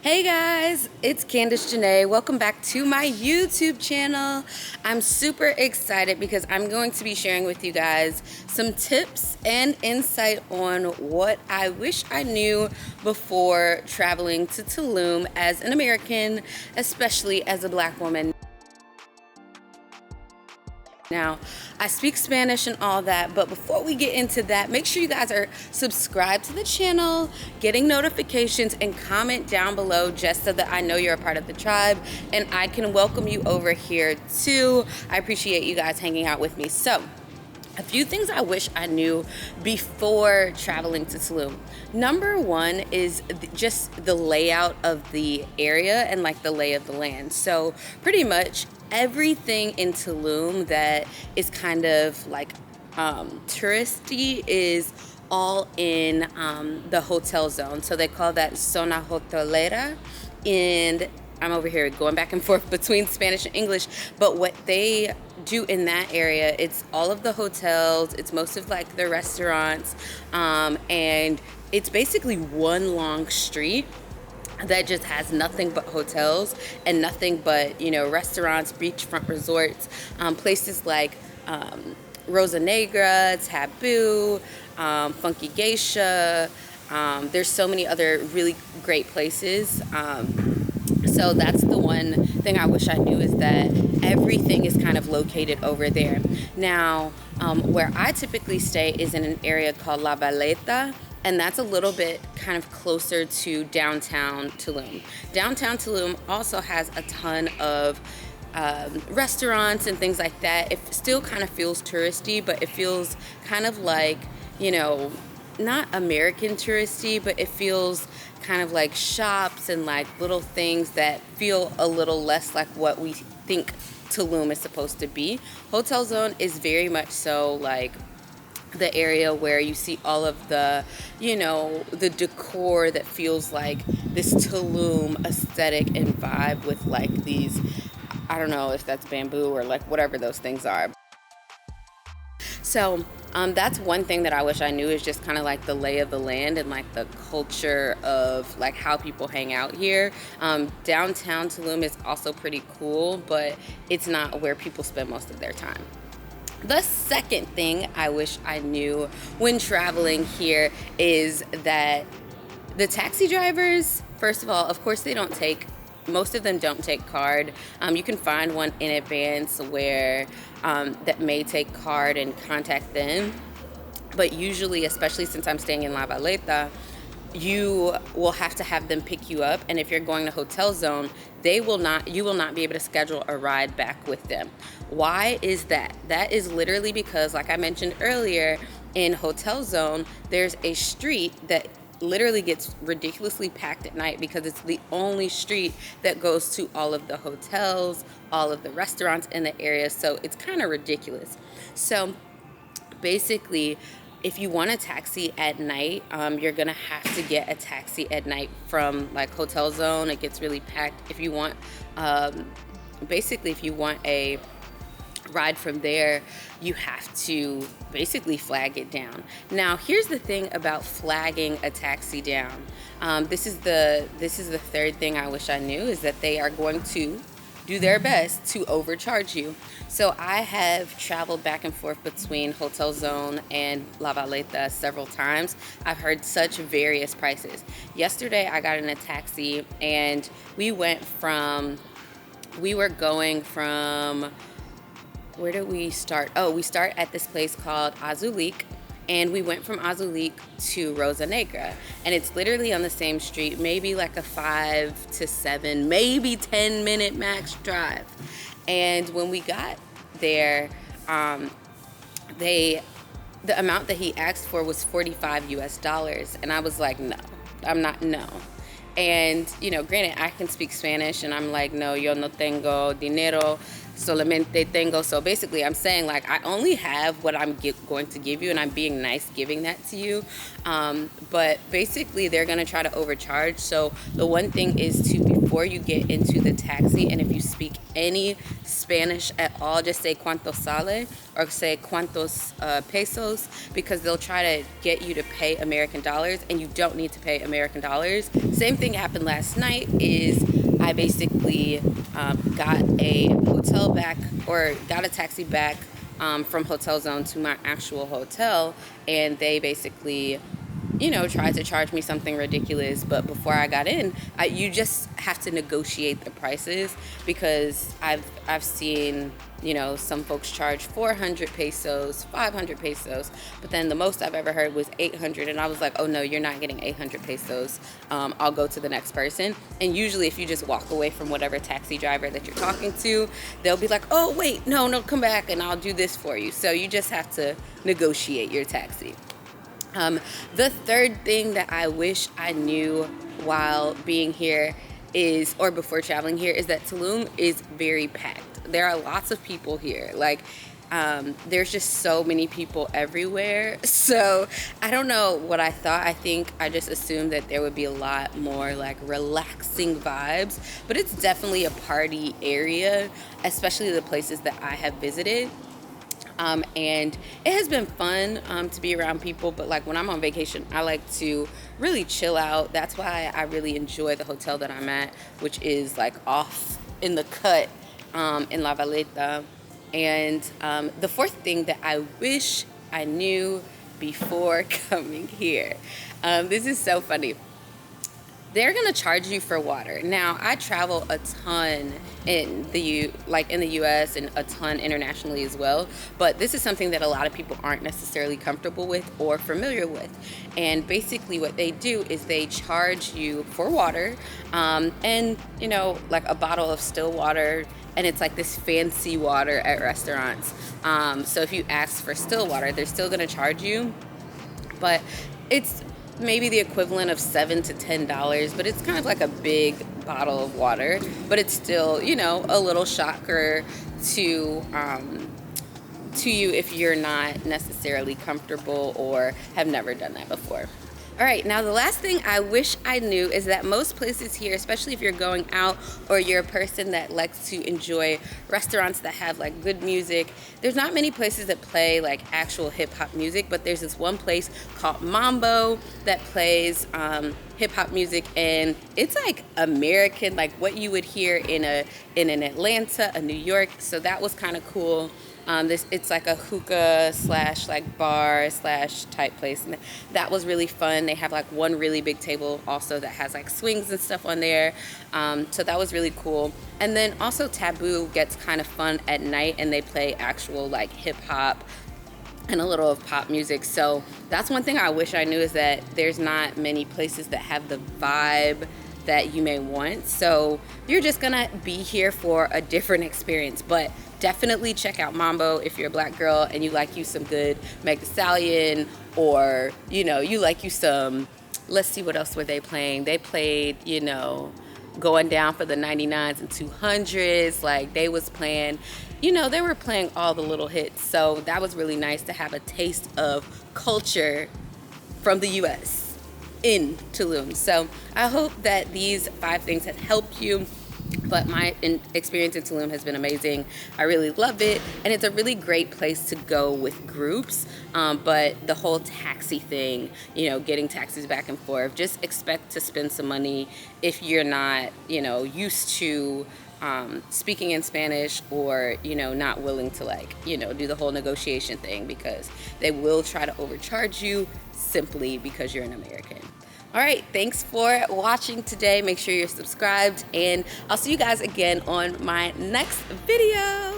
Hey guys, it's Candace Janae. Welcome back to my YouTube channel. I'm super excited because I'm going to be sharing with you guys some tips and insight on what I wish I knew before traveling to Tulum as an American, especially as a Black woman. Now, I speak Spanish and all that, but before we get into that, make sure you guys are subscribed to the channel, getting notifications, and comment down below just so that I know you're a part of the tribe and I can welcome you over here too. I appreciate you guys hanging out with me. So, a few things I wish I knew before traveling to Tulum. Number one is just the layout of the area and like the lay of the land. So pretty much everything in Tulum that is kind of like touristy is all in the hotel zone. So they call that zona hotelera. And I'm over here going back and forth between Spanish and English, but what they do in that area, it's all of the hotels, it's most of like the restaurants, and it's basically one long street that just has nothing but hotels and nothing but, you know, restaurants, beachfront resorts, places like Rosa Negra, Taboo, Funky Geisha. There's so many other really great places. So that's the one thing I wish I knew, is that everything is kind of located over there. Now, where I typically stay is in an area called La Valeta, and that's a little bit kind of closer to downtown Tulum. Downtown Tulum also has a ton of restaurants and things like that. It still kind of feels touristy, but it feels kind of like, you know, not American touristy, but it feels kind of like shops and like little things that feel a little less like what we think Tulum is supposed to be. Hotel Zone is very much so like the area where you see all of the, you know, the decor that feels like this Tulum aesthetic and vibe with like these, I don't know if that's bamboo or like whatever those things are. So that's one thing that I wish I knew, is just kind of like the lay of the land and like the culture of like how people hang out here. Downtown Tulum is also pretty cool, but it's not where people spend most of their time. The second thing I wish I knew when traveling here is that the taxi drivers, first of all, of course they don't take, most of them don't take card. You can find one in advance where that may take card and contact them. But usually, especially since I'm staying in La Valeta, you will have to have them pick you up. And if you're going to Hotel Zone, you will not be able to schedule a ride back with them. Why is that? That is literally because, like I mentioned earlier, in Hotel Zone, there's a street that literally gets ridiculously packed at night because it's the only street that goes to all of the hotels, all of the restaurants in the area. So it's kind of ridiculous. So basically, if you want a taxi at night, you're gonna have to get a taxi at night from like Hotel Zone. It gets really packed. If you want, basically, if you want a ride from there, you have to basically flag it down. Now, here's the thing about flagging a taxi down. This is the third thing I wish I knew, is that they are going to do their best to overcharge you. So I have traveled back and forth between Hotel Zone and La Valeta several times. I've heard such various prices. Yesterday I got in a taxi and we were going from, where did we start? Oh, we start at this place called Azulik, and we went from Azulik to Rosa Negra, and it's literally on the same street, maybe like a 5 to 7, maybe 10-minute max drive. And when we got there, the amount that he asked for was $45 US, and I was like, no. And, you know, granted, I can speak Spanish, and I'm like, no, yo no tengo dinero. solamente tengo. So basically I'm saying like I only have what I'm going to give you, and I'm being nice giving that to you. But basically they're going to try to overcharge. So the one thing is to, before you get into the taxi, and if you speak any Spanish at all, just say cuánto sale or say cuántos pesos, because they'll try to get you to pay American dollars, and you don't need to pay American dollars. Same thing happened last night. Is I basically got a hotel back, or got a taxi back from Hotel Zone to my actual hotel, and they basically, you know, tried to charge me something ridiculous. But before I got in, you just have to negotiate the prices, because I've seen, you know, some folks charge 400 pesos, 500 pesos, but then the most I've ever heard was 800, and I was like, oh no, you're not getting 800 pesos. I'll go to the next person. And usually if you just walk away from whatever taxi driver that you're talking to, they'll be like, oh wait, no, come back and I'll do this for you. So you just have to negotiate your taxi. The third thing that I wish I knew while being here is, or before traveling here, is that Tulum is very packed. There are lots of people here. Like, there's just so many people everywhere. So I don't know what I thought. I think I just assumed that there would be a lot more like relaxing vibes, but it's definitely a party area, especially the places that I have visited. And it has been fun to be around people, but like when I'm on vacation, I like to really chill out. That's why I really enjoy the hotel that I'm at, which is like off in the cut in La Valeta. And the fourth thing that I wish I knew before coming here, this is so funny. They're gonna charge you for water. Now, I travel a ton in the US and a ton internationally as well, but this is something that a lot of people aren't necessarily comfortable with or familiar with. And basically what they do is they charge you for water, and you know, like a bottle of still water, and it's like this fancy water at restaurants. So if you ask for still water, they're still gonna charge you, but it's maybe the equivalent of $7 to $10, but it's kind of like a big bottle of water, but it's still, you know, a little shocker to you if you're not necessarily comfortable or have never done that before. All right, now the last thing I wish I knew is that most places here, especially if you're going out or you're a person that likes to enjoy restaurants that have like good music, there's not many places that play like actual hip hop music, but there's this one place called Mambo that plays hip hop music, and it's like American, like what you would hear in an Atlanta, a New York. So that was kind of cool. It's like a hookah slash like bar slash type place, and that was really fun. They have like one really big table also that has like swings and stuff on there, so that was really cool. And then also Taboo gets kind of fun at night, and they play actual like hip hop and a little of pop music. So that's one thing I wish I knew, is that there's not many places that have the vibe that you may want. So you're just gonna be here for a different experience, but definitely check out Mambo if you're a black girl and you like you some good Meg Thee Stallion, or you know, you like you some, let's see, what else were they playing? They played, you know, Going Down for the 99s and 200s. Like they was playing, you know, they were playing all the little hits. So that was really nice to have a taste of culture from the US in Tulum. So I hope that these 5 things have helped you. But my experience in Tulum has been amazing. I really love it, and it's a really great place to go with groups. But the whole taxi thing, you know, getting taxis back and forth, just expect to spend some money if you're not, you know, used to speaking in Spanish, or, you know, not willing to like, you know, do the whole negotiation thing, because they will try to overcharge you simply because you're an American. All right, thanks for watching today. Make sure you're subscribed, and I'll see you guys again on my next video.